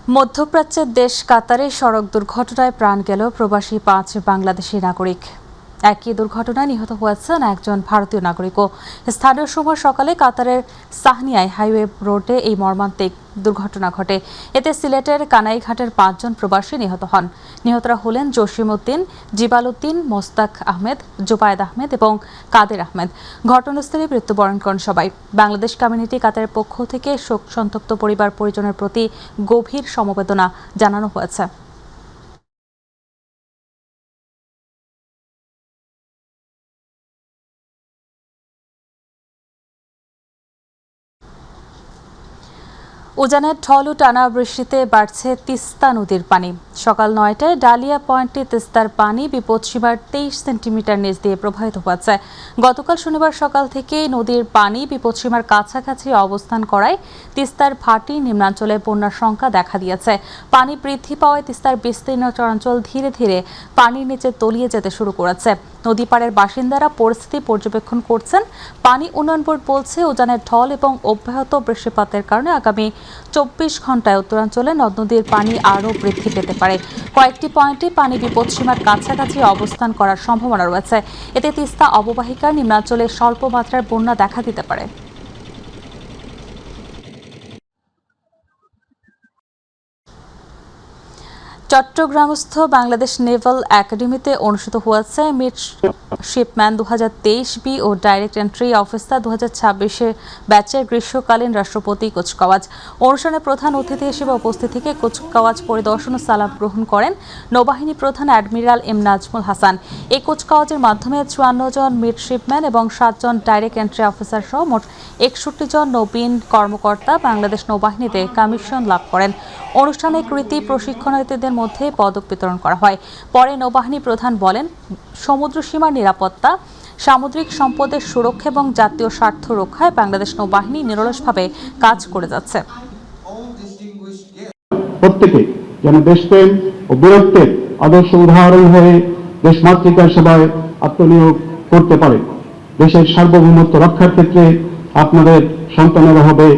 মধ্যপ্রাচ্যের দেশ কাতারে সড়ক দুর্ঘটনায় প্রাণ গেল প্রবাসী 5 বাংলাদেশি নাগরিক। একই দুর্ঘটনায় নিহত হয়েছেন একজন ভারতীয় নাগরিকও। স্থানীয় সময় সকালে কাতারের সাহনিয়ায় হাইওয়ে রোডে এই মর্মান্তিক দুর্ঘটনা ঘটে। এতে সিলেটের কানাইঘাটের 5 জন প্রবাসী নিহত হন। নিহতরা হলেন জসিম উদ্দিন, জিবাল উদ্দিন, মোস্তাক আহমেদ, জুবায়েদ আহমেদ এবং কাদের আহমেদ। ঘটনাস্থলে মৃত্যুবরণ করেন সবাই। বাংলাদেশ কমিউনিটি কাতারের পক্ষ থেকে শোক সন্তপ্ত পরিবার পরিজনের প্রতি গভীর সমবেদনা জানানো হয়েছে। উজানের ঢল ও টানা বৃষ্টিতে বাড়ছে তিস্তা নদীর পানি। সকাল 9টায় ডালিয়া পয়েন্টে তিস্তার পানি বিপদসীমার 23 সেন্টিমিটার নিচ দিয়ে প্রবাহিত হচ্ছে। গতকাল শনিবার সকাল থেকে নদীর পানি বিপদসীমার কাছাকাছি অবস্থান করায় তিস্তার ভাটি নিম্নাঞ্চলে বন্যার শঙ্কা দেখা দিয়েছে। পানি বৃদ্ধি পাওয়ায় তিস্তার বিস্তীর্ণ চরাঞ্চল ধীরে ধীরে পানির নিচে তলিয়ে যেতে শুরু করেছে। নদী পাড়ের বাসিন্দারা পরিস্থিতি পর্যবেক্ষণ করছেন। পানি উন্নয়ন বোর্ড বলছে, উজানের ঢল এবং অব্যাহত বৃষ্টিপাতের কারণে আগামী 24 ঘন্টায় উত্তরাঞ্চলে নদ নদীর পানি আরও বৃদ্ধি পেতে পারে। কয়েকটি পয়েন্টে পানি বিপদসীমার কাছাকাছি অবস্থান করার সম্ভাবনা রয়েছে। এতে তিস্তা অববাহিকার নিম্নাঞ্চলে স্বল্প মাত্রার বন্যা দেখা দিতে পারে। চট্টগ্রামস্থ বাংলাদেশ নেভাল একাডেমিতে অনুষ্ঠিত হয়েছে মিডশিপম্যান 2023 ও ডাইরেক্ট এন্ট্রি অফিসার 2026 ব্যাচের গ্রীষ্মকালীন রাষ্ট্রপতি কুচকাওয়াজ। অনুষ্ঠানে প্রধান অতিথি হিসেবে উপস্থিত থেকে কুচকাওয়াজ পরিদর্শন ও সালাম গ্রহণ করেন নৌবাহিনী প্রধান অ্যাডমিরাল এম নাজমুল হাসান। এই কুচকাওয়াজের মাধ্যমে 54 জন মিডশিপম্যান এবং 7 জন ডাইরেক্ট এন্ট্রি অফিসার সহ মোট 61 জন নবীন কর্মকর্তা বাংলাদেশ নৌবাহিনীতে কমিশন লাভ করেন। অনুষ্ঠানে কৃতী প্রশিক্ষণার্থীদের মধ্যে পদক বিতরণ করা হয়। পরে নৌবাহিনী প্রধান বলেন, সমুদ্র সীমার নিরাপত্তা, সামুদ্রিক সম্পদের সুরক্ষা এবং জাতীয় স্বার্থ রক্ষায় বাংলাদেশ নৌবাহিনী নিরলসভাবে কাজ করে যাচ্ছে। প্রত্যেকে যেন দেশপ্রেম ও বীরত্বের আদর্শ উদাহরণ হয়ে দেশমাতৃকার সেবায় আত্মনিয়োগ করতে পারে। দেশের সার্বভৌমত্ব রক্ষার ক্ষেত্রে আপনাদের সন্তানেরা হবে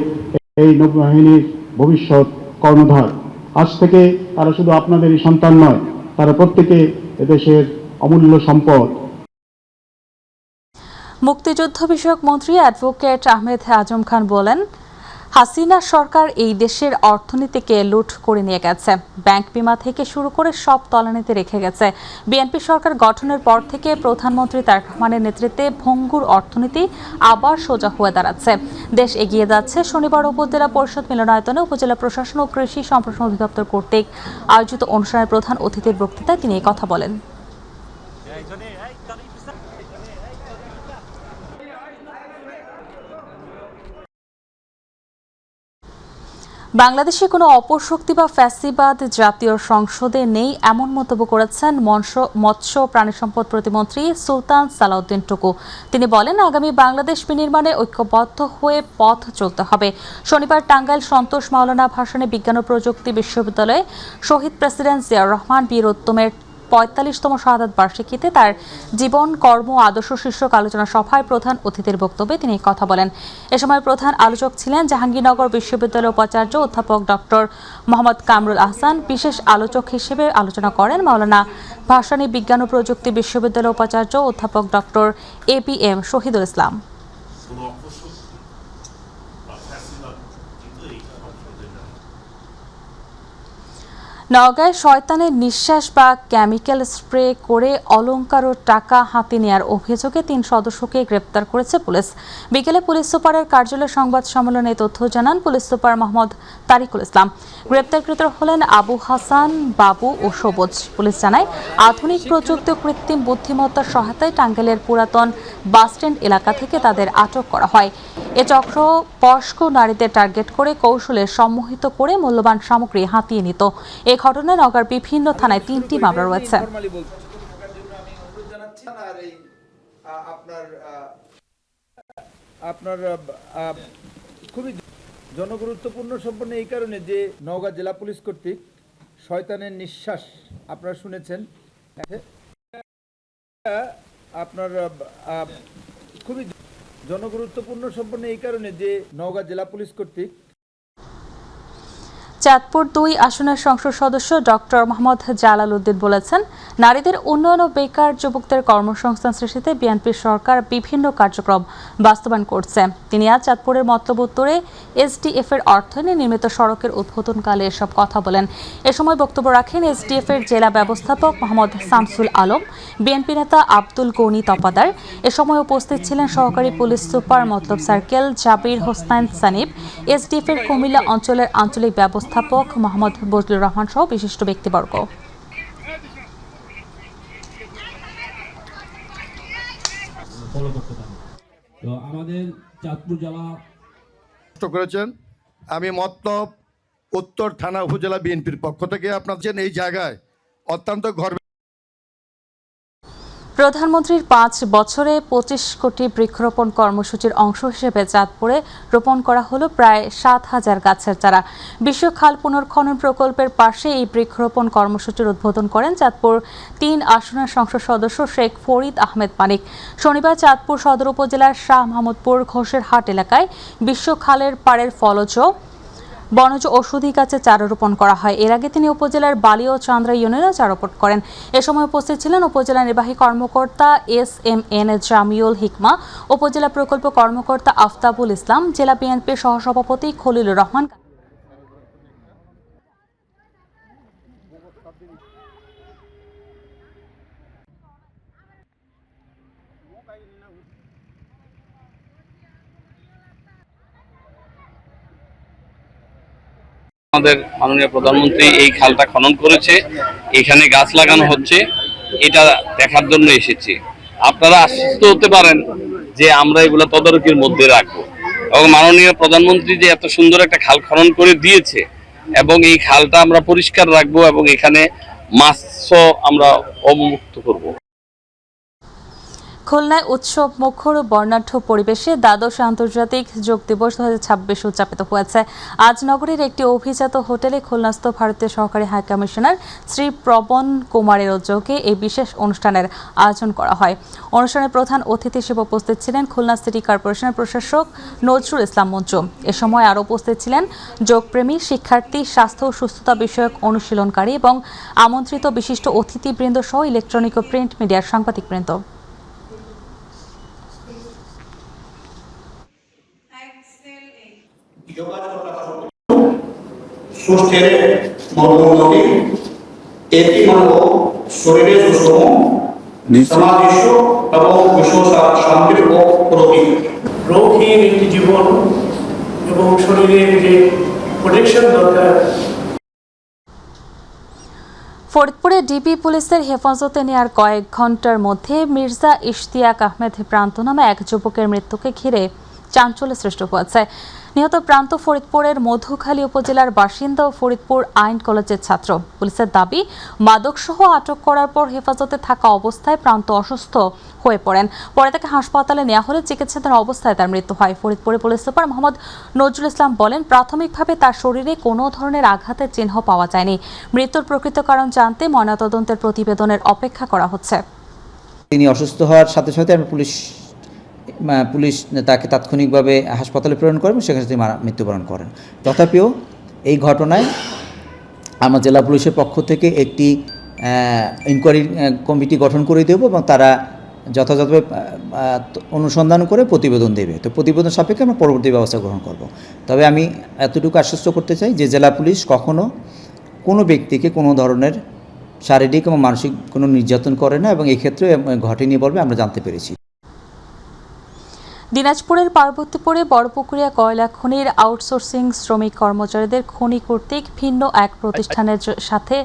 এই নৌবাহিনীর ভবিষ্যৎ কর্ণধার। আজ থেকে তারা শুধু আপনাদেরই সন্তান নয়, তারা প্রত্যেকে এদেশের অমূল্য সম্পদ। মুক্তিযুদ্ধ বিষয়ক মন্ত্রী অ্যাডভোকেট আহমেদ আজম খান বলেন, হাসিনা সরকার এই দেশের অর্থনীতিকে লুট করে নিয়ে গেছে। ব্যাংক বিমা থেকে শুরু করে সব তলানিতে রেখে গেছে। বিএনপি সরকার গঠনের পর থেকে প্রধানমন্ত্রী তারেক রহমানের নেতৃত্বে ভঙ্গুর অর্থনীতি আবার সোজা হয়ে দাঁড়াচ্ছে। দেশ এগিয়ে যাচ্ছে। শনিবার উপজেলা পরিষদ মিলনায়তনে উপজেলা প্রশাসন ও কৃষি সম্প্রসারণ অধিদপ্তর কর্তৃক আয়োজিত অনুষ্ঠানের প্রধান অতিথির বক্তৃতায় তিনি এই কথা বলেন। বাংলাদেশে কোনো অপশক্তি বা ফ্যাসিবাদ জাতীয় সংসদে নেই, এমন মন্তব্য করেছেন মৎস্য প্রাণী সম্পদ প্রতিমন্ত্রী সুলতান সালাউদ্দিন টুকু। তিনি বলেন, আগামী বাংলাদেশ বিনির্মাণে ঐক্যবদ্ধ হয়ে পথ চলতে হবে। শনিবার টাঙ্গাইল সন্তোষ মাওলানা ভাসানী বিজ্ঞান ও প্রযুক্তি বিশ্ববিদ্যালয়ে শহীদ প্রেসিডেন্ট জিয়াউর রহমান বীর উত্তমের 45তম শাহাদাত বার্ষিকীতে তার জীবন, কর্ম, আদর্শ শীর্ষক আলোচনা সভায় প্রধান অতিথির বক্তব্যে তিনি কথা বলেন। এ সময় প্রধান আলোচক ছিলেন জাহাঙ্গীরনগর বিশ্ববিদ্যালয়ের উপাচার্য অধ্যাপক ডক্টর মোহাম্মদ কামরুল আহসান। বিশেষ আলোচক হিসেবে আলোচনা করেন মাওলানা ভাসানী বিজ্ঞান ও প্রযুক্তি বিশ্ববিদ্যালয়ের উপাচার্য অধ্যাপক ডক্টর APM শহীদুল ইসলাম। নওগাঁয় শয়তানের নিঃশ্বাস বা কেমিক্যাল স্প্রে করে অলংকার ও টাকা হাতে নেওয়ার অভিযোগে 3 সদস্যকে গ্রেপ্তার করেছে পুলিশ। বিকেলে পুলিশ সুপারের কার্যালয়ে সংবাদ সম্মেলনে তথ্য জানান পুলিশ সুপার মোহাম্মদ তারিকুল ইসলাম। গ্রেপ্তারকৃতরা হলেন আবু হাসান, বাবু ও সবুজ। পুলিশ জানায়, আধুনিক প্রযুক্তি ও কৃত্রিম বুদ্ধিমত্তার সহায়তায় টাঙ্গাইলের পুরাতন বাসস্ট্যান্ড এলাকা থেকে তাদের আটক করা হয়। এ চক্র বয়স্ক নারীদের টার্গেট করে কৌশলে সম্মোহিত করে মূল্যবান সামগ্রী হাতিয়ে নিত। এই ঘটনায় নওগাঁর বিভিন্ন থানায় 3টি মামলা রয়েছে। আপনার খুবই জনগুরুত্বপূর্ণ সম্পন্ন এই কারণে যে নওগাঁ জেলা পুলিশ কর্তৃক শয়তানের নিঃশ্বাস আপনারা শুনেছেন, আপনার খুবই জনগুরুত্বপূর্ণ সম্পন্ন এই কারণে যে নওগাঁ জেলা পুলিশ কর্তৃক চাঁদপুর ২ আসনের সংসদ সদস্য ডক্টর মোহাম্মদ জালাল উদ্দিন বলেছেন, নারীদের উন্নয়ন ও বেকার যুবকদের কর্মসংস্থান সৃষ্টিতে বিএনপি সরকার বিভিন্ন কার্যক্রম বাস্তবায়ন করছে। তিনি আজ চাঁদপুরের মতলব উত্তরে এসডিএফ এর অর্থায়নে নির্মিত সড়কের উদ্বোধনকালে এসব কথা বলেন। এ সময় বক্তব্য রাখেন এসডিএফ এর জেলা ব্যবস্থাপক মোহাম্মদ শামসুল আলম, বিএনপি নেতা আব্দুল গনি তপাদার। এ সময় উপস্থিত ছিলেন সহকারী পুলিশ সুপার মতলব সার্কেল জাবির হোসেন সানিব, এসডিএফ এর কুমিল্লা অঞ্চলের আঞ্চলিক ব্যবস্থাপক মোহাম্মদ বজলুর রহমান সহ বিশিষ্ট ব্যক্তিবর্গ। তো আমাদের চাঁদপুর জেলা করেছেন। আমি মতলব উত্তর থানা উপজেলা বিএনপির পক্ষ থেকে আপনাদের এই জায়গায় অত্যন্ত গর্ব। প্রধানমন্ত্রীর ৫ বছরে ২৫ কোটি বৃক্ষরোপণ কর্মসূচির অংশ হিসেবে চাঁদপুরে রোপণ করা হলো প্রায় ৭,০০০ গাছের চারা। বিশ্ব খাল পুনর্খনন প্রকল্পের পাশে এই বৃক্ষরোপণ কর্মসূচির উদ্বোধন করেন চাঁদপুর ৩ আসনের সংসদ সদস্য শেখ ফরিদ আহমেদ মানিক। শনিবার চাঁদপুর সদর উপজেলার শাহ মাহমুদপুর ঘোষের হাট এলাকায় বিশ্ব খালের পাড়ের বনজ ঔষধি গাছে চারা রোপণ করা হয়। এর আগে তিনি উপজেলার বালি ও চান্দ্রা ইউনিয়নে চারা রোপণ করেন। এ সময় উপস্থিত ছিলেন উপজেলা নির্বাহী কর্মকর্তা SMN জামিউল হিকমা, উপজেলা প্রকল্প কর্মকর্তা আফতাবুল ইসলাম, জেলা বিএনপির সহসভাপতি খলিলুর রহমান। আমাদের মাননীয় প্রধানমন্ত্রী এই খালটা খনন করেছে, এখানে গাছ লাগানো হচ্ছে, এটা দেখার জন্য এসেছি। আপনারা আশ্বস্ত হতে পারেন যে আমরা এগুলো তদারকির মধ্যে রাখবো এবং মাননীয় প্রধানমন্ত্রী যে এত সুন্দর একটা খাল খনন করে দিয়েছে এবং এই খালটা আমরা পরিষ্কার রাখবো এবং এখানে মাছও আমরা অবমুক্ত করব। খুলনায় উৎসব মুখর ও বর্ণাঢ্য পরিবেশে দ্বাদশ আন্তর্জাতিক যোগ দিবস ২০২৬ উদযাপিত হয়েছে। আজ নগরীর একটি অভিজাত হোটেলে খুলনাস্থ ভারতীয় সহকারী হাইকমিশনার শ্রী প্রবণ কুমারের উদ্যোগে এই বিশেষ অনুষ্ঠানের আয়োজন করা হয়। অনুষ্ঠানের প্রধান অতিথি হিসেবে উপস্থিত ছিলেন খুলনা সিটি কর্পোরেশনের প্রশাসক নজরুল ইসলাম মঞ্জু। এ সময় আরও উপস্থিত ছিলেন যোগপ্রেমী, শিক্ষার্থী, স্বাস্থ্য ও সুস্থতা বিষয়ক অনুশীলনকারী এবং আমন্ত্রিত বিশিষ্ট অতিথিবৃন্দ সহ ইলেকট্রনিক ও প্রিন্ট মিডিয়ার সাংবাদিকবৃন্দ। সুস্থের মধ্যমুখী এটি মানব শরীরের সুষম সামঞ্জস্য এবং বিশ্ব শান্তির প্রতীক। রোগহীন একটি জীবন এবং শরীরের যে প্রোটেকশন দরকার। ফরিদপুরে ডিবি পুলিশের হেফাজতে নেওয়ার কয়েক ঘন্টার মধ্যে মির্জা ইশতিয়াক আহমেদ প্রান্ত নামে এক যুবকের মৃত্যুকে ঘিরে চাঞ্চল্য সৃষ্টি হয়েছে। নিহত প্রান্ত ফরিদপুরের মধুখালী উপজেলার বাসিন্দা ও ফরিদপুর আইন কলেজের ছাত্র। পুলিশের দাবি, মাদকসহ আটক করার পর হেফাজতে থাকা অবস্থায় প্রান্ত অসুস্থ হয়ে পড়েন। পরে তাকে হাসপাতালে নেওয়া হলে চিকিৎসাধীন অবস্থায় তার মৃত্যু হয়। ফরিদপুরে পুলিশ সুপার মোহাম্মদ নজরুল ইসলাম বলেন, প্রাথমিকভাবে তার শরীরে কোনো ধরনের আঘাতের চিহ্ন পাওয়া যায়নি। মৃত্যুর প্রকৃত কারণ জানতে ময়নাতদন্তের প্রতিবেদনের অপেক্ষা করা হচ্ছে। তিনি অসুস্থ হওয়ার সাথে সাথে পুলিশ তাকে তাৎক্ষণিকভাবে হাসপাতালে প্রেরণ করেন, সেখানে তিনি মৃত্যুবরণ করেন। তথাপিও এই ঘটনায় আমার জেলা পুলিশের পক্ষ থেকে একটি ইনকোয়ারি কমিটি গঠন করে দেব এবং তারা যথাযথভাবে অনুসন্ধান করে প্রতিবেদন দেবে। তো প্রতিবেদন সাপেক্ষে আমরা পরবর্তী ব্যবস্থা গ্রহণ করব। তবে আমি এতটুকু আশ্বস্ত করতে চাই যে জেলা পুলিশ কখনো কোনো ব্যক্তিকে কোনো ধরনের শারীরিক এবং মানসিক কোনো নির্যাতন করে না এবং এই ক্ষেত্রে ঘটেনি বলবে আমরা জানতে পেরেছি। দিনাজপুরের পার্বতীপুরে বড়পুকুরিয়া কয়লা খনির আউটসোর্সিং শ্রমিক কর্মচারীদের খনি কর্তৃক ভিন্ন এক প্রতিষ্ঠানের সাথে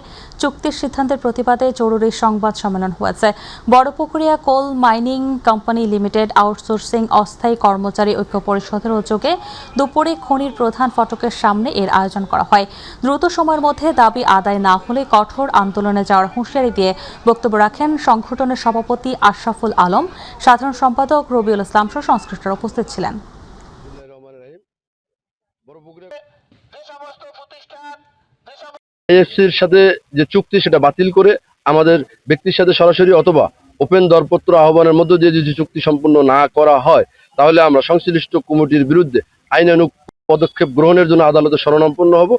চুক্তির সিদ্ধান্তের প্রতিবাদে জরুরি সংবাদ সম্মেলন হয়েছে। Barapukuria coal mining company limited outsourcing অস্থায়ী কর্মচারী ঐক্য পরিষদের উদ্যোগে দুপুরে খনির প্রধান ফটকের সামনে এর আয়োজন করা হয়। দ্রুত সময়ের মধ্যে দাবি আদায় না হলে কঠোর আন্দোলনে যাওয়ার হুঁশিয়ারি দিয়ে বক্তব্য রাখেন সংগঠনের সভাপতি আশরাফুল আলম, সাধারণ সম্পাদক রবিউল ইসলাম সহ সংশ্লিষ্টরা উপস্থিত ছিলেন। আইএফসির সাথে যে চুক্তি সেটা বাতিল করে আমাদের ব্যক্তির সাথে সরাসরি অথবা ওপেন দরপত্র আহ্বানের মধ্য দিয়ে যদি চুক্তি সম্পূর্ণ না করা হয় তাহলে আমরা সংশ্লিষ্ট কমিটির বিরুদ্ধে আইনানুগ পদক্ষেপ গ্রহণের জন্য আদালতে শরণাপন্ন হব।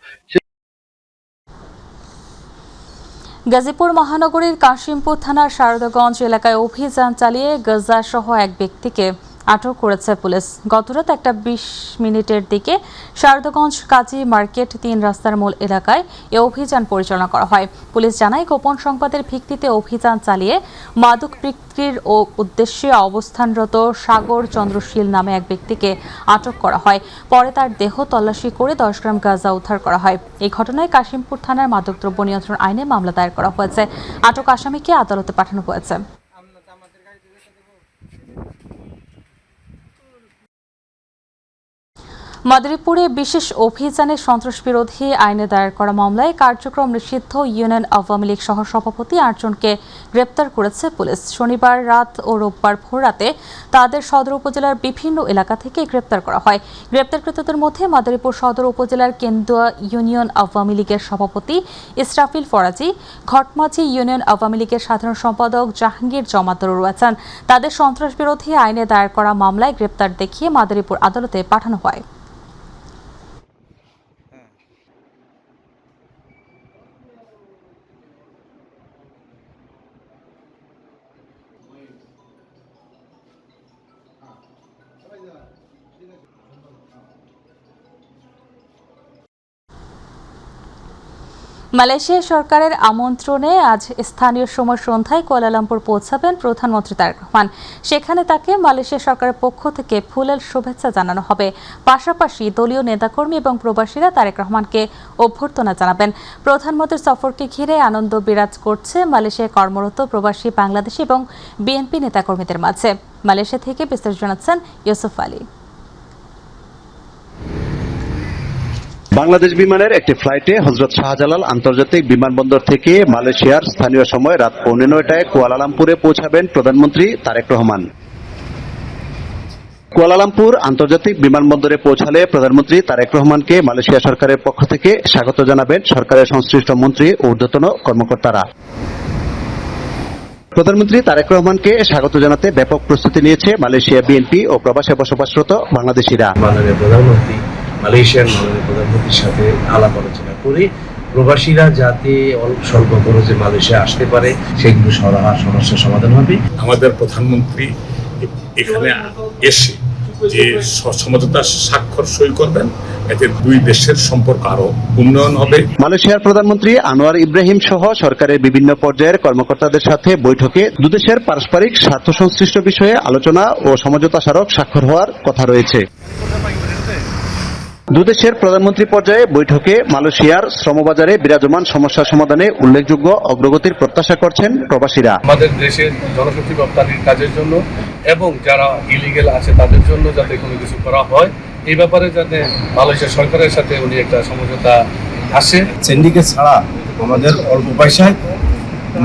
গাজীপুর মহানগরীর কাশিমপুর থানার শারদাগঞ্জ এলাকায় অভিযান চালিয়ে গাজা সহ এক ব্যক্তিকে আটক করেছে পুলিশ। গতরাত 1:20 মিনিটের দিকে শারদাগঞ্জ কাজী মার্কেট 3 রাস্তার মূল এলাকায় এ অভিযান পরিচালনা করা হয়। পুলিশ জানায়, গোপন সংবাদের ভিত্তিতে অভিযান চালিয়ে মাদক বিক্রির উদ্দেশ্যে অবস্থানরত সাগর চন্দ্রশীল নামে এক ব্যক্তিকে আটক করা হয়। পরে তার দেহ তল্লাশি করে 10 গ্রাম গাঁজা উদ্ধার করা হয়। এই ঘটনায় কাশিমপুর থানার মাদকদ্রব্য নিয়ন্ত্রণ আইনে মামলা দায়ের করা হয়েছে। আটক আসামিকে আদালতে পাঠানো হয়েছে। মাদারীপুরে বিশেষ অভিযানে সন্ত্রাসবিরোধী আইনে দায়ের করা মামলায় কার্যক্রম নিষিদ্ধ ইউনিয়ন আওয়ামী লীগ সহ সভাপতি 8 জনকে গ্রেপ্তার করেছে পুলিশ। শনিবার রাত ও রোববার ভোররাতে তাদের সদর উপজেলার বিভিন্ন এলাকা থেকে গ্রেপ্তার করা হয়। গ্রেপ্তারকৃতদের মধ্যে মাদারীপুর সদর উপজেলার কেন্দুয়া ইউনিয়ন আওয়ামী লীগের সভাপতি ইসরাফিল ফরাজি, ঘটমাঝি ইউনিয়ন আওয়ামী লীগের সাধারণ সম্পাদক জাহাঙ্গীর জমাদার রয়েছেন। তাদের সন্ত্রাসবিরোধী আইনে দায়ের করা মামলায় গ্রেপ্তার দেখিয়ে মাদারীপুর আদালতে পাঠানো হয়। মালয়েশিয়া সরকারের আমন্ত্রণে আজ স্থানীয় সময় সন্ধ্যায় কুয়ালালামপুর পৌঁছাবেন প্রধানমন্ত্রী তারেক রহমান। সেখানে তাকে মালয়েশিয়া সরকারের পক্ষ থেকে ফুলেল শুভেচ্ছা জানানো হবে। পাশাপাশি দলীয় নেতাকর্মী এবং প্রবাসীরা তারেক রহমানকে অভ্যর্থনা জানাবেন। প্রধানমন্ত্রীর সফরকে ঘিরে আনন্দ বিরাজ করছে মালয়েশিয়ায় কর্মরত প্রবাসী বাংলাদেশি এবং বিএনপি নেতাকর্মীদের মাঝে। মালয়েশিয়া থেকে বিস্তারিত জানাচ্ছেন ইউসুফ আলী। বাংলাদেশ বিমানের একটি ফ্লাইটে হযরত শাহজালাল আন্তর্জাতিক বিমানবন্দর থেকে মালয়েশিয়ার স্থানীয় সময় রাত 9:15টায় কুয়ালালামপুরে পৌঁছাবেন প্রধানমন্ত্রী তারেক রহমান। কুয়ালালামপুর আন্তর্জাতিক বিমানবন্দরে পৌঁছালে প্রধানমন্ত্রী তারেক রহমানকে মালয়েশিয়া সরকারের পক্ষ থেকে স্বাগত জানাবেন সরকারের সংশ্লিষ্ট মন্ত্রী ও ঊর্ধ্বতন কর্মকর্তারা। প্রধানমন্ত্রী তারেক রহমানকে স্বাগত জানাতে ব্যাপক প্রস্তুতি নিয়েছে মালয়েশিয়া বিএনপি ও প্রবাসে বসবাসরত বাংলাদেশিরা। মাননীয় প্রধানমন্ত্রী মালয়েশিয়ার মাননীয় প্রধানমন্ত্রীর সাথে আলাপ আলোচনা করে প্রবাসীরা যাতে স্বল্প খরচে মালয়েশিয়া আসতে পারে সেগুলো সমস্যার সমাধান হবে। আমাদের প্রধানমন্ত্রী এখানে এসে যে সমঝোতা স্বাক্ষর সই করবেন, এতে দুই দেশের সম্পর্ক আরো উন্নয়ন হবে। মালয়েশিয়ার প্রধানমন্ত্রী আনোয়ার ইব্রাহিম সহ সরকারের বিভিন্ন পর্যায়ের কর্মকর্তাদের সাথে বৈঠকে দুদেশের পারস্পরিক স্বার্থ সংশ্লিষ্ট বিষয়ে আলোচনা ও সমঝোতা স্মারক স্বাক্ষর হওয়ার কথা রয়েছে। দুদেশের প্রধানমন্ত্রী পর্যায়ে বৈঠকে মালয়েশিয়ার শ্রমবাজারে বিরাজমান সমস্যা সমাধানে উল্লেখযোগ্য অগ্রগতির প্রত্যাশা করছেন প্রবাসীরা। আমাদের দেশের জনশক্তি রপ্তানির কাজের জন্য এবং যারা ইলিগেল আছে তাদের জন্য যাতে কোনো কিছু করা হয়, এই ব্যাপারে যাতে মালয়েশিয়া সরকারের সাথে উনি একটা সমঝোতা আসে। সিন্ডিকেট ছাড়া আমাদের অল্প পয়সায়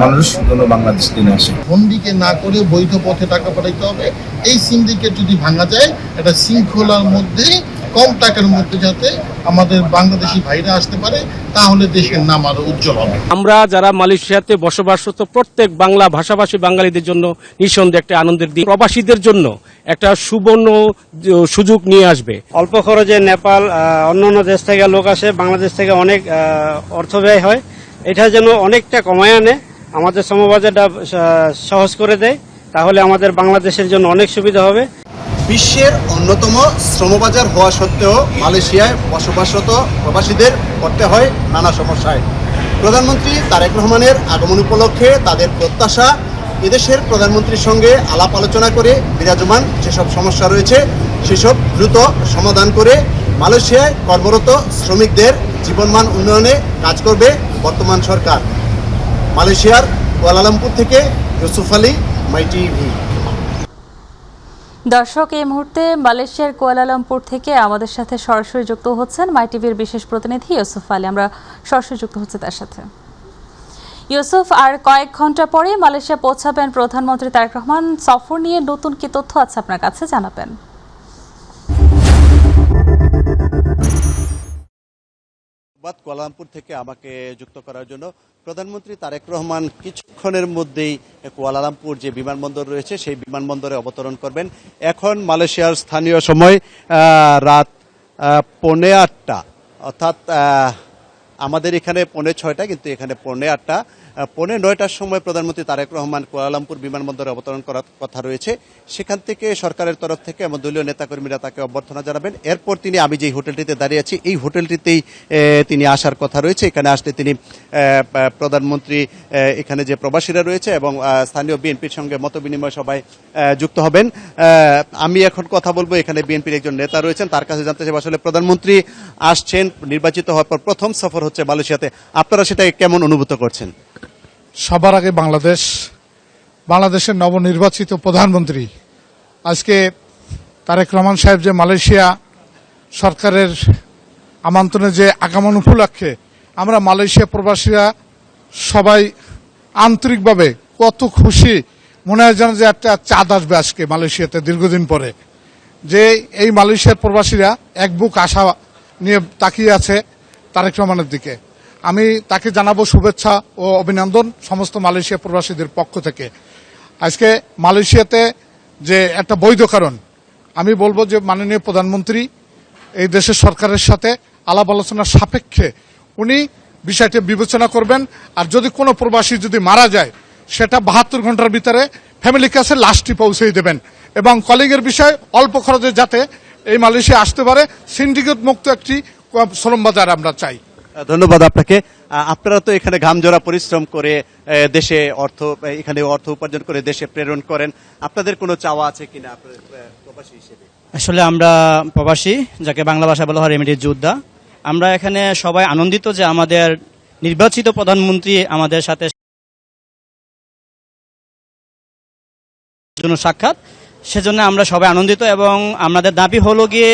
মানুষ যেন বাংলাদেশ দিনে আসে। হুন্ডিকে না করে বৈধ পথে টাকা পাঠাইতে হবে। এই সিন্ডিকেট যদি ভাঙা যায়, একটা শৃঙ্খলার মধ্যে কম টাকার মধ্যে যাতে আমাদের বাংলাদেশি ভাইরা আসতে পারে, তাহলে দেশের নাম আরো উজ্জ্বল হবে। আমরা যারা মালয়েশিয়াতে বসবাসরত প্রত্যেক বাংলা ভাষাভাষী বাঙালিদের জন্য নিঃসন্দেহে একটা আনন্দের দিন, প্রবাসীদের জন্য একটা সুবর্ণ সুযোগ নিয়ে আসবে। অল্প খরচে নেপাল অন্যান্য দেশ থেকে লোক আসে, বাংলাদেশ থেকে অনেক অর্থ ব্যয় হয়। এটা যেন অনেকটা কমায় আনে, আমাদের শ্রমবাজারটা সহজ করে দেয়, তাহলে আমাদের বাংলাদেশের জন্য অনেক সুবিধা হবে। বিশ্বের অন্যতম শ্রমবাজার হওয়া সত্ত্বেও মালয়েশিয়ায় বসবাসরত প্রবাসীদের পড়তে হয় নানা সমস্যায়। প্রধানমন্ত্রী তারেক রহমানের আগমন উপলক্ষে তাদের প্রত্যাশা, এদেশের প্রধানমন্ত্রীর সঙ্গে আলাপ আলোচনা করে বিরাজমান যেসব সমস্যা রয়েছে সেসব দ্রুত সমাধান করে মালয়েশিয়ায় কর্মরত শ্রমিকদের জীবনমান উন্নয়নে কাজ করবে বর্তমান সরকার। মালয়েশিয়ার কুয়ালালামপুর থেকে ইউসুফ আলী, মাই টিভি। দর্শক, এই মুহূর্তে মালয়েশিয়ার কুয়ালালামপুর থেকে আমাদের সাথে সরাসরি যুক্ত হচ্ছেন মাই টিভির বিশেষ প্রতিনিধি ইউসুফ আলী। আমরা সরাসরি যুক্ত হচ্ছে তার সাথে। ইউসুফ, আর কয়েক ঘন্টা পরে মালয়েশিয়া পৌঁছাবেন প্রধানমন্ত্রী তারেক রহমান। সফর নিয়ে নতুন কি তথ্য আছে আপনার কাছে, জানাবেন। কুয়ালালামপুর থেকে আমাকে যুক্ত করার জন্য প্রধানমন্ত্রী তারেক রহমান কিছুক্ষণের মধ্যেই কুয়ালালামপুর যে বিমানবন্দর রয়েছে সেই বিমানবন্দরে অবতরণ করবেন। এখন মালয়েশিয়ার স্থানীয় সময় রাত 8:15, অর্থাৎ আমাদের এখানে 6:45, কিন্তু এখানে 8:45, 9:30টার সময় প্রধানমন্ত্রী তারেক রহমান কুয়ালালামপুর বিমানবন্দরে অবতরণ করার কথা রয়েছে। সেখান থেকে সরকারের তরফ থেকে এবং দলীয় নেতাকর্মীরা তাকে অভ্যর্থনা জানাবেন। এরপর তিনি, আমি যেই হোটেলটিতে দাঁড়িয়ে আছি এই হোটেলটিতেই তিনি আসার কথা রয়েছে। এখানে আসলে তিনি প্রধানমন্ত্রী, এখানে যে প্রবাসীরা রয়েছে এবং স্থানীয় বিএনপির সঙ্গে মত বিনিময় সভায় যুক্ত হবেন। আমি এখন কথা বলবো, এখানে বিএনপির একজন নেতা রয়েছেন, তার কাছে জানতে চাই আসলে প্রধানমন্ত্রী আসছেন, নির্বাচিত হওয়ার পর প্রথম সফর হচ্ছে মালয়েশিয়াতে, আপনারা সেটা কেমন অনুভূত করছেন? সবার আগে বাংলাদেশের নবনির্বাচিত প্রধানমন্ত্রী আজকে তারেক রহমান সাহেব যে মালয়েশিয়া সরকারের আমন্ত্রণে যে আগমন উপলক্ষে আমরা মালয়েশিয়া প্রবাসীরা সবাই আন্তরিকভাবে কত খুশি, মনে হয় যেন যে একটা চাঁদ আসবে আজকে মালয়েশিয়াতে দীর্ঘদিন পরে, যে এই মালয়েশিয়ার প্রবাসীরা এক বুক আশা নিয়ে তাকিয়ে আছে তারেক রহমানের দিকে। আমি তাকে জানাবো শুভেচ্ছা ও অভিনন্দন সমস্ত মালয়েশিয়া প্রবাসীদের পক্ষ থেকে। আজকে মালয়েশিয়াতে যে একটা বৈধ কারণ, আমি বলবো যে মাননীয় প্রধানমন্ত্রী এই দেশের সরকারের সাথে আলাপ আলোচনার সাপেক্ষে উনি বিষয়টি বিবেচনা করবেন। আর যদি কোনো প্রবাসী যদি মারা যায় সেটা 72 ঘন্টার ভিতরে ফ্যামিলি কাছে লাশটি পৌঁছে দেবেন এবং কলিংয়ের বিষয় অল্প খরচে যাতে এই মালয়েশিয়া আসতে পারে, সিন্ডিকেট মুক্ত একটি শ্রম বাজার আমরা চাই। ধন্যবাদ আপনাকে। আপনারা তো এখানে ঘামজোড়া পরিশ্রম করে দেশে এখানে অর্থ উপার্জন করে দেশে প্রেরণ করেন, আপনাদের কোনো চাওয়া আছে কিনা প্রবাসী হিসেবে? আসলে আমরা প্রবাসী, যাকে বাংলা ভাষা বলা হয় রেমিডির যোদ্ধা। আমরা এখানে সবাই আনন্দিত যে আমাদের নির্বাচিত প্রধানমন্ত্রী আমাদের সাথে জন্য সাক্ষাৎ, সেজন্য আমরা সবাই আনন্দিত এবং আমাদের দাবি হলো গিয়ে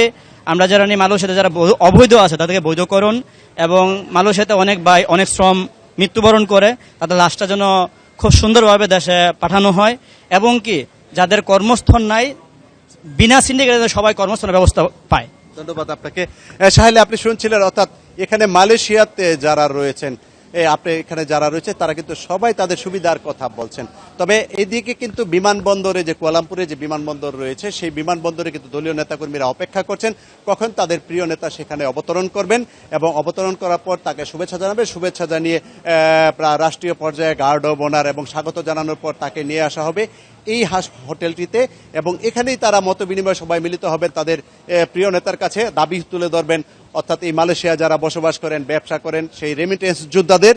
আমরা যারা মালয়েশিয়াতে যারা অবৈধ আছে তাদেরকে বৈধকরণ, এবং মালয়েশিয়াতে অনেক ভাই অনেক শ্রম মৃত্যুবরণ করে তাদের লাশটা যেন খুব সুন্দরভাবে দেশে পাঠানো হয়, এবং কি যাদের কর্মস্থল নাই বিনা সিন্ডিকেটে সবাই কর্মস্থলের ব্যবস্থা পায়। ধন্যবাদ আপনাকে। সাহেলে, আপনি শুনছিলেন, অর্থাৎ এখানে মালয়েশিয়াতে যারা রয়েছেন, আপনি এখানে যারা রয়েছে তারা কিন্তু সবাই তাদের সুবিধার কথা বলছেন। তবে এদিকে কিন্তু বিমানবন্দরে, যে কুয়ালালামপুরে যে বিমানবন্দর রয়েছে সেই বিমানবন্দরে কিন্তু দলীয় নেতাকর্মীরা অপেক্ষা করছেন কখন তাদের প্রিয় নেতা সেখানে অবতরণ করবেন, এবং অবতরণ করার পর তাকে শুভেচ্ছা জানাবে। শুভেচ্ছা জানিয়ে রাষ্ট্রীয় পর্যায়ে গার্ড অব অনার এবং স্বাগত জানানোর পর তাকে নিয়ে আসা হবে এই হোটেলটিতে, এবং এখানেই তারা মত বিনিময় সবাই মিলিত হবেন, তাদের প্রিয় নেতার কাছে দাবি তুলে ধরবেন। অর্থাৎ এই মালয়েশিয়া যারা বসবাস করেন, ব্যবসা করেন, সেই রেমিটেন্স যোদ্ধাদের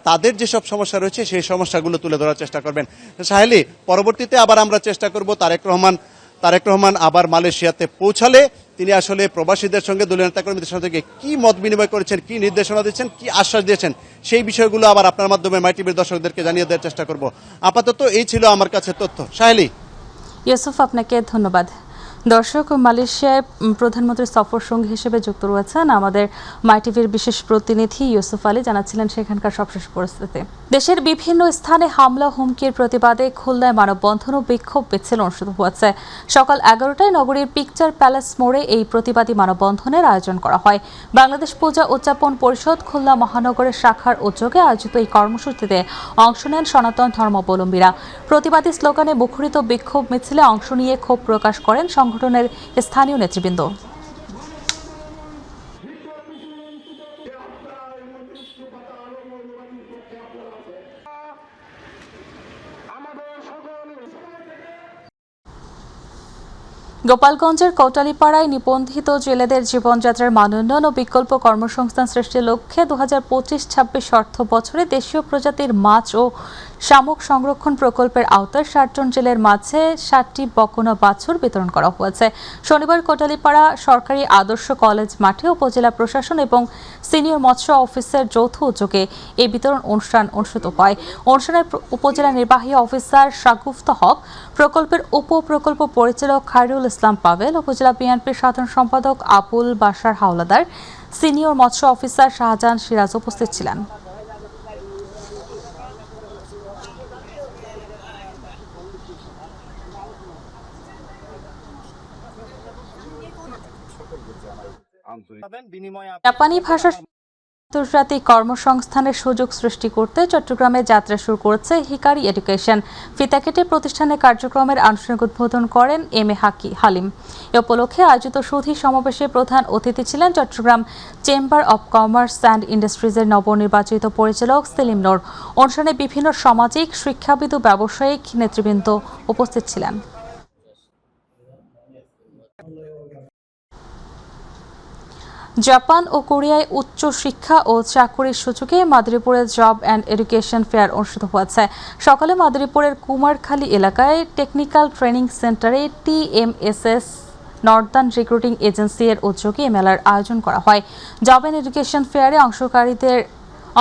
তাদের যেসব সমস্যা রয়েছে সেই সমস্যাগুলো তুলে ধরার চেষ্টা করবেন। সাহেলি, পরবর্তীতে আবার আমরা চেষ্টা করব তারেক রহমান আবার মালয়েশিয়াতে পৌঁছালে তিনি আসলে প্রবাসীদের সঙ্গে, দলীয় নেতাকর্মীদের সঙ্গে কি মত বিনিময় করেছেন, কি নির্দেশনা দিচ্ছেন, কি আশ্বাস দিয়েছেন, সেই বিষয়গুলো আবার আপনার মাধ্যমে মাই টিভির দর্শকদেরকে জানিয়ে দেওয়ার চেষ্টা করব। আপাতত এই ছিল আমার কাছে তথ্য। সাহেলি। ইউসুফ, আপনাকে ধন্যবাদ। দর্শক, মালয়েশিয়ায় প্রধানমন্ত্রীর সফর সঙ্গী হিসেবে যুক্ত রয়েছেন আমাদের মাই টিভির বিশেষ প্রতিনিধি ইউসুফ আলী, জানাচ্ছিলেন সেখানকার সবশেষ পরিস্থিতি। দেশের বিভিন্ন স্থানে হামলা হুমকির প্রতিবাদে খুলনায় মানববন্ধন ও বিক্ষোভ মিছিল অনুষ্ঠিত হয়েছে। সকাল 11টায় নগরীর পিকচার প্যালেস মোড়ে এই প্রতিবাদী মানববন্ধনের আয়োজন করা হয়। বাংলাদেশ পূজা উদযাপন পরিষদ খুলনা মহানগরের শাখার উদ্যোগে আয়োজিত এই কর্মসূচিতে অংশ নেন সনাতন ধর্মাবলম্বীরা। প্রতিবাদী স্লোগানে মুখরিত বিক্ষোভ মিছিলে অংশ নিয়ে ক্ষোভ প্রকাশ করেন সংগঠনের স্থানীয় নেতৃবৃন্দ। গোপালগঞ্জের কৌটালীপাড়ায় নিবন্ধিত জেলেদের জীবনযাত্রার মান উন্নয়ন ও বিকল্প কর্মসংস্থান সৃষ্টির লক্ষ্যে 2025-26 অর্থ বছরে দেশীয় প্রজাতির মাছ ও শামুক সংরক্ষণ প্রকল্পের আওতায় 60 জন জেলের মাঝে 60টি বকনা বাছুর বিতরণ করা হয়েছে। শনিবার কোটালীপাড়া সরকারি আদর্শ কলেজ মাঠে উপজেলা প্রশাসন এবং সিনিয়র মৎস্য অফিসের যৌথ উদ্যোগে এই বিতরণ অনুষ্ঠান অনুষ্ঠিত হয়। অনুষ্ঠানে উপজেলা নির্বাহী অফিসার শাগুফতা হক, প্রকল্পের উপপ্রকল্প পরিচালক খায়রুল ইসলাম পাভেল, উপজেলা বিএনপির সাধারণ সম্পাদক আবুল বাশার হাওলাদার, সিনিয়র মৎস্য অফিসার শাহজাহান সিরাজ উপস্থিত ছিলেন। জাপানি ভাষার আন্তর্জাতিক কর্মসংস্থানের সুযোগ সৃষ্টি করতে চট্টগ্রামে যাত্রা শুরু করেছে হিকারি এডুকেশন। ফিতা কেটে প্রতিষ্ঠানের কার্যক্রমের আনুষ্ঠানিক উদ্বোধন করেন এম.এ. হালিম। এ উপলক্ষে আয়োজিত সুধী সমাবেশে প্রধান অতিথি ছিলেন Chittagong chamber of commerce and ইন্ডাস্ট্রিজের নবনির্বাচিত পরিচালক সেলিম নূর। অনুষ্ঠানে বিভিন্ন সামাজিক, শিক্ষাবিদ ও ব্যবসায়িক নেতৃবৃন্দ উপস্থিত ছিলেন। জাপান ও কোরিয়ায় উচ্চ শিক্ষা ও চাকরির সুযোগে মাদারীপুরে জব অ্যান্ড এডুকেশন ফেয়ার অনুষ্ঠিত হয়েছে। সকালে মাদারীপুরের কুমারখালী এলাকায় টেকনিক্যাল ট্রেনিং সেন্টারে TMSS নর্দার্ন রিক্রুটিং এজেন্সি এর উদ্যোগে মেলার আয়োজন করা হয়। জব অ্যান্ড এডুকেশন ফেয়ারে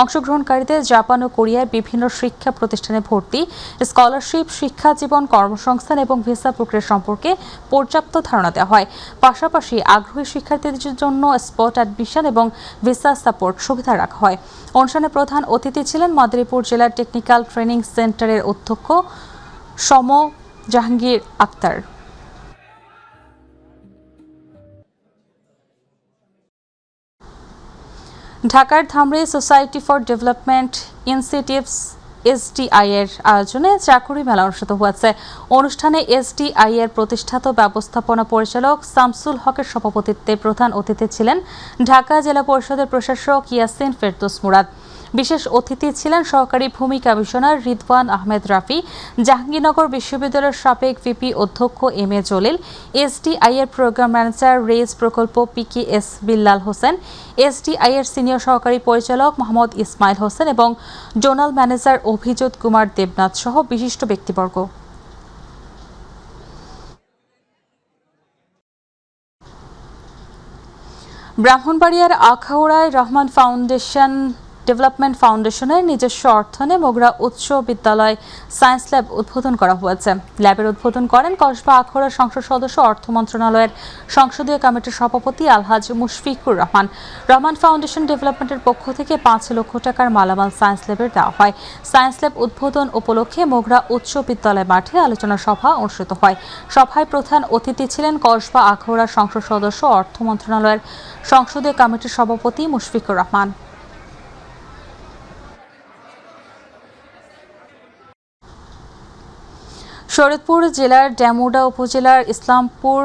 অংশগ্রহণকারীদের জাপান ও কোরিয়ার বিভিন্ন শিক্ষা প্রতিষ্ঠানে ভর্তি, স্কলারশিপ, শিক্ষা জীবন, কর্মসংস্থান এবং ভিসা প্রক্রিয়া সম্পর্কে পর্যাপ্ত ধারণা দেওয়া হয়। পাশাপাশি আগ্রহী শিক্ষার্থীদের জন্য স্পট অ্যাডমিশন এবং ভিসা সাপোর্ট সুবিধা রাখা হয়। অনুষ্ঠানে প্রধান অতিথি ছিলেন মাদারীপুর জেলার টেকনিক্যাল ট্রেনিং সেন্টারের অধ্যক্ষ সম জাহাঙ্গীর আক্তার। ঢাকার ধামরে society for development initiatives SDI এর আয়োজনে চাকুরি মেলা অনুষ্ঠিত হয়েছে। অনুষ্ঠানে SDI এর প্রতিষ্ঠাতা ব্যবস্থাপনা পরিচালক শামসুল হকের সভাপতিত্বে প্রধান অতিথি ছিলেন ঢাকা জেলা পরিষদের প্রশাসক ইয়াসিন ফেরদৌস মুরাদ। বিশেষ অতিথি ছিলেন সহকারী ভূমি কমিশনার রিদওয়ান আহমেদ রাফি, জাহাঙ্গীরনগর বিশ্ববিদ্যালয়ের সাবেক VP অধ্যক্ষ M.A. জলিল, SDI এর প্রোগ্রাম ম্যানেজার রেজ প্রকল্প PKS বিল্লাল হোসেন, SDI এর সিনিয়র সহকারী পরিচালক মোহাম্মদ ইসমাইল হোসেন এবং জোনাল ম্যানেজার অভিজিৎ কুমার দেবনাথ সহ বিশিষ্ট ব্যক্তিবর্গ। ব্রাহ্মণবাড়িয়ার আখাউড়ায় রহমান ডেভেলপমেন্ট ফাউন্ডেশনের নিজস্ব অর্থায়নে মোগরা উচ্চ বিদ্যালয় সায়েন্স ল্যাব উদ্বোধন করা হয়েছে। ল্যাবের উদ্বোধন করেন কসবা আখাউড়া সংসদ সদস্য, অর্থ মন্ত্রণালয়ের সংসদীয় কমিটির সভাপতি আলহাজ মুশফিকুর রহমান। রহমান ফাউন্ডেশন ডেভেলপমেন্টের পক্ষ থেকে 5 লক্ষ টাকার মালামাল সায়েন্স ল্যাবের দেওয়া হয়। সায়েন্স ল্যাব উদ্বোধন উপলক্ষে মোগরা উচ্চ বিদ্যালয় মাঠে আলোচনা সভা অনুষ্ঠিত হয়। সভায় প্রধান অতিথি ছিলেন কসবা আখাউড়া সংসদ সদস্য, অর্থ মন্ত্রণালয়ের সংসদীয় কমিটির সভাপতি মুশফিকুর রহমান। শরীয়তপুর জেলার ডেমুডা উপজেলার ইসলামপুর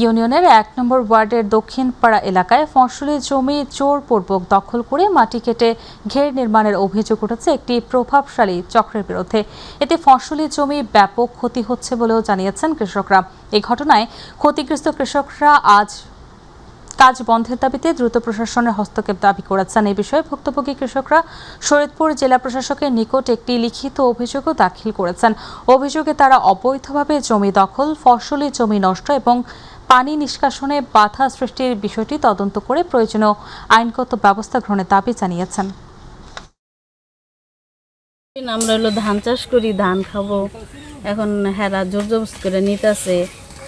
ইউনিয়নের 1 নম্বর ওয়ার্ডের দক্ষিণপাড়া এলাকায় ফসলি জমি জোরপূর্বক দখল করে মাটি কেটে ঘের নির্মাণের অভিযোগ উঠেছে একটি প্রভাবশালী চক্রের বিরুদ্ধে। এতে ফসলি জমি ব্যাপক ক্ষতি হচ্ছে বলেও জানিয়েছেন কৃষকরা। এই ঘটনায় ক্ষতিগ্রস্ত কৃষকরা আজ কাজ বন্ধের দাবিতে দ্রুত প্রশাসনের হস্তক্ষেপ দাবি করেছেন। এই বিষয়ে ভুক্তভোগী কৃষকরা শরীয়তপুর জেলা প্রশাসকের নিকট একটি লিখিত অভিযোগও দাখিল করেছেন। অভিযোগে তারা অবৈধভাবে জমি দখল, ফসলি জমি নষ্ট এবং পানি নিষ্কাশনে বাধা সৃষ্টির বিষয়টি তদন্ত করে প্রয়োজনীয় আইনগত ব্যবস্থা গ্রহণের দাবি জানিয়েছেন। আমরা হলো ধান চাষ করি, ধান খাবো, এখন হেরা জোর জবরদস্ত করে নিতেছে,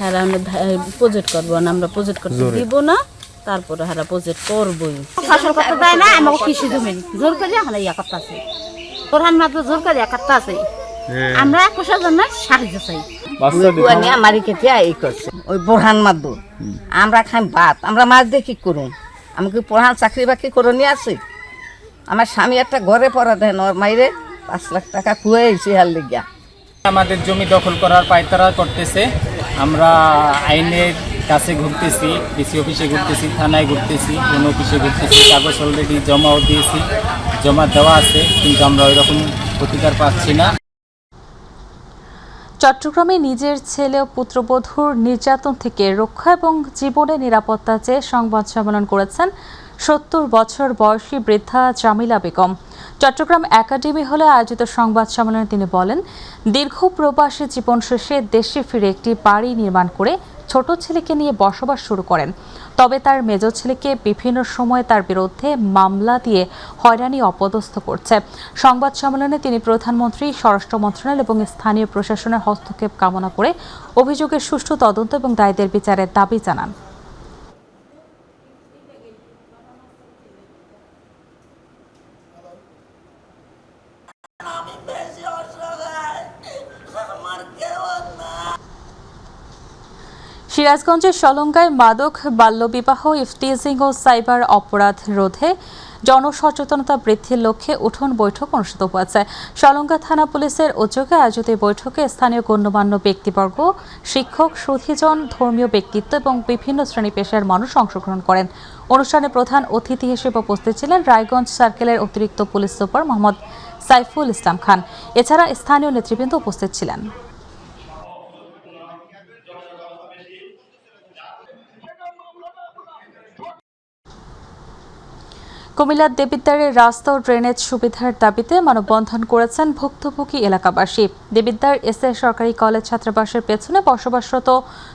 হেরা প্রজেক্ট করবো না, আমরা প্রজেক্ট করতে দিব না, তারপরে হেরা প্রজেক্ট করবোই। ফসল করতে দেয় না, আমাকে কৃষি জমি জোর করে আমরা ইয়া করতে আছে, প্রধানমন্ত্রী জোর করে করতে আছে, আমরা কৃষক জন্য সাহায্য চাই। আমার কেটে এই করছে ওই বোরহান মাদুর, আমরা খাই ভাত, আমরা মাছ দিয়ে কি করুন? আমি কি প্রধান চাকরি বাকরি করে নিয়ে আসি? আমার স্বামী একটা ঘরে পড়া দেন, ওর মাইরে 5 লাখ টাকা খুঁয়েছি হার লেগিয়া। আমাদের জমি দখল করার পায়তারা করতেছে। আমরা আইনের কাছে ঘুরতেছি, ডিসি অফিসে ঘুরতেছি, থানায় ঘুরতেছি, কোন অফিসে ঘুরতেছি, কাগজ অলরেডি জমাও দিয়েছি, জমা দেওয়া আছে, কিন্তু আমরা ওই রকম প্রতিকার পাচ্ছি না। চট্টগ্রামে নিজের ছেলে ও পুত্রবধূর নির্যাতন থেকে রক্ষা এবং জীবনের নিরাপত্তা চেয়ে সংবাদ সম্মেলন করেছেন 70 বছর বয়সী বৃদ্ধা জামিলা বেগম। চট্টগ্রাম একাডেমি হলে আয়োজিত সংবাদ সম্মেলনে তিনি বলেন, দীর্ঘ প্রবাসী জীবন শেষে দেশে ফিরে একটি বাড়ি নির্মাণ করে ছোট ছেলেকে নিয়ে বসবাস শুরু করেন। তবে তার মেজ ছেলেকে বিভিন্ন সময় তার বিরুদ্ধে মামলা দিয়ে হয়রানি অপদস্থ করছে। সংবাদ সম্মেলনে তিনি প্রধানমন্ত্রী, স্বরাষ্ট্র মন্ত্রণালয় এবং স্থানীয় প্রশাসনের হস্তক্ষেপ কামনা করে অভিযোগের সুষ্ঠু তদন্ত এবং দায়ীদের বিচারের দাবি জানান। সিরাজগঞ্জের সলঙ্গায় মাদক, বাল্যবিবাহ, ইফটিজিং ও সাইবার অপরাধ রোধে জনসচেতনতা বৃদ্ধির লক্ষ্যে উঠোন বৈঠক অনুষ্ঠিত হয়েছে। সলঙ্গা থানা পুলিশের উদ্যোগে আয়োজিত এই বৈঠকে স্থানীয় গণ্যমান্য ব্যক্তিবর্গ, শিক্ষক, সুধীজন, ধর্মীয় ব্যক্তিত্ব এবং বিভিন্ন শ্রেণী পেশার মানুষ অংশগ্রহণ করেন। অনুষ্ঠানে প্রধান অতিথি হিসেবে উপস্থিত ছিলেন রায়গঞ্জ সার্কেলের অতিরিক্ত পুলিশ সুপার মোহাম্মদ সাইফুল ইসলাম খান। এছাড়া স্থানীয় নেতৃবৃন্দ উপস্থিত ছিলেন। কুমিল্লার দেবিদ্বারের রাস্তা ও ড্রেনেজ সুবিধার দাবিতে মানববন্ধন করেছেন ভুক্তভোগী এলাকাবাসী। দেবিদ্বার এসএ সরকারি কলেজ ছাত্রাবাসের পেছনে বসবাসরত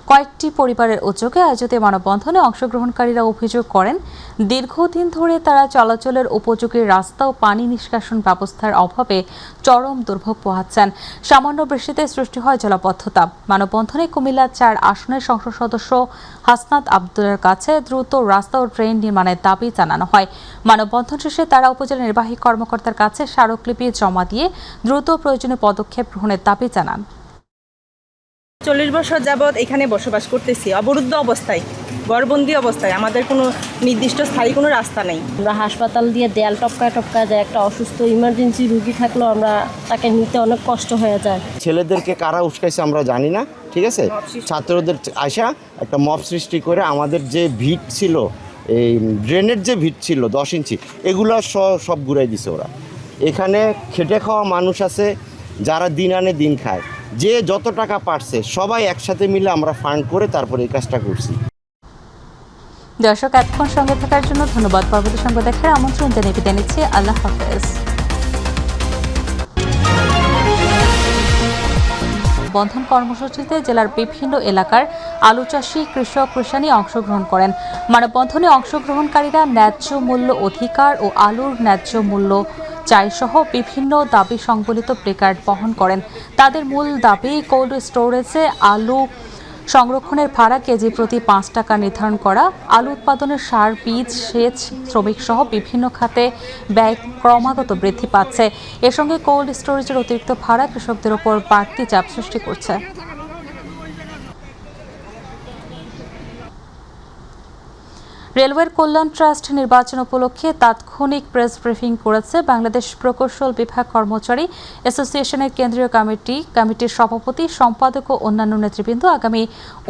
কয়েকটি পরিবারের উদ্যোগে আয়োজিত মানববন্ধনে অংশগ্রহণকারীরা অভিযোগ করেন, দীর্ঘদিন ধরে তারা চলাচলের উপযোগী রাস্তা ও পানি নিষ্কাশন ব্যবস্থার অভাবে চরম দুর্ভোগ পোহাচ্ছেন। সামান্য বৃষ্টিতে সৃষ্টি হয় জলাবদ্ধতা। মানববন্ধনে কুমিল্লা ৪ আসনের সংসদ সদস্য হাসনাত আব্দুলের কাছে দ্রুত রাস্তা ও ড্রেন নির্মাণের দাবি জানানো হয়। মানববন্ধন শেষে তারা উপজেলা নির্বাহী কর্মকর্তার কাছে স্মারকলিপি জমা দিয়ে দ্রুত প্রয়োজনীয় পদক্ষেপ গ্রহণের দাবি জানান। 40 বছর যাবৎ এখানে বসবাস করতেছি অবরুদ্ধ অবস্থায়, ঘরবন্দি অবস্থায়। আমাদের কোনো নির্দিষ্ট স্থায়ী কোনো রাস্তা নেই। আমরা হাসপাতাল দিয়ে দেয়াল টপকা যায়, একটা অসুস্থ ইমার্জেন্সি রুগী থাকলেও আমরা তাকে নিতে অনেক কষ্ট হয়ে যায়। ছেলেদেরকে কারা উস্কাইছে আমরা জানি না, ঠিক আছে। ছাত্রদের আসা একটা মব সৃষ্টি করে আমাদের যে ভিট ছিল, এই ড্রেনের যে ভিট ছিল 10 ইঞ্চি, এগুলো সব ঘুরাই দিছে ওরা। এখানে খেটে খাওয়া মানুষ আছে যারা দিন আনে দিন খায়, যে যত টাকা পারছে সবাই একসাথে মিলে আমরা ফান্ড করে তারপরে এই কাজটা করছি। দর্শক, এতক্ষণ সঙ্গে থাকার জন্য ধন্যবাদ। পরবর্তী সংবাদ দেখার আমন্ত্রণ জানিয়ে বিদায় নিচ্ছি। আল্লাহ হাফেজ। বন্ধন কর্মসূচিতে জেলার বিভিন্ন এলাকার আলু চাষী, কৃষক, কৃষানি অংশগ্রহণ করেন। মানববন্ধনে অংশগ্রহণকারীরা ন্যায্য মূল্য অধিকার ও আলুর ন্যায্য মূল্য চাই সহ বিভিন্ন দাবি সংবলিত প্লেকার্ড বহন করেন। তাদের মূল দাবি কোল্ড স্টোরেজে আলু সংরক্ষণের ভাড়া কেজি প্রতি 5 টাকা নির্ধারণ করা, আলু উৎপাদনের সার, বীজ, সেচ, শ্রমিক সহ বিভিন্ন খাতে ব্যয় ক্রমাগত বৃদ্ধি পাচ্ছে। এর সঙ্গে কোল্ড স্টোরেজের অতিরিক্ত ভাড়া কৃষকদের ওপর বাড়তি চাপ সৃষ্টি করছে। রেলওয়ের কল্যাণ ট্রাস্ট নির্বাচন উপলক্ষে তাৎক্ষণিক প্রেস ব্রিফিং করেছে বাংলাদেশ প্রকৌশল বিভাগ কর্মচারী অ্যাসোসিয়েশনের কেন্দ্রীয় কমিটির সভাপতি, সম্পাদক ও অন্যান্য নেতৃবৃন্দ। আগামী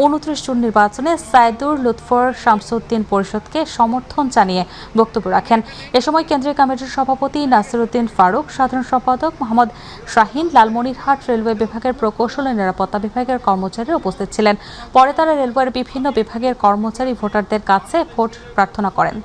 29 জুন নির্বাচনে সাইদুর লুৎফর শামসুদ্দিন পরিষদকে সমর্থন জানিয়ে বক্তব্য রাখেন। এ সময় কেন্দ্রীয় কমিটির সভাপতি নাসিরউদ্দিন ফারুক, সাধারণ সম্পাদক মোহাম্মদ শাহিন, লালমনিরহাট রেলওয়ে বিভাগের প্রকৌশল ও নিরাপত্তা বিভাগের কর্মচারীরা উপস্থিত ছিলেন। পরে তারা রেলওয়ের বিভিন্ন বিভাগের কর্মচারী ভোটারদের কাছে ভোট প্রার্থনা করেন।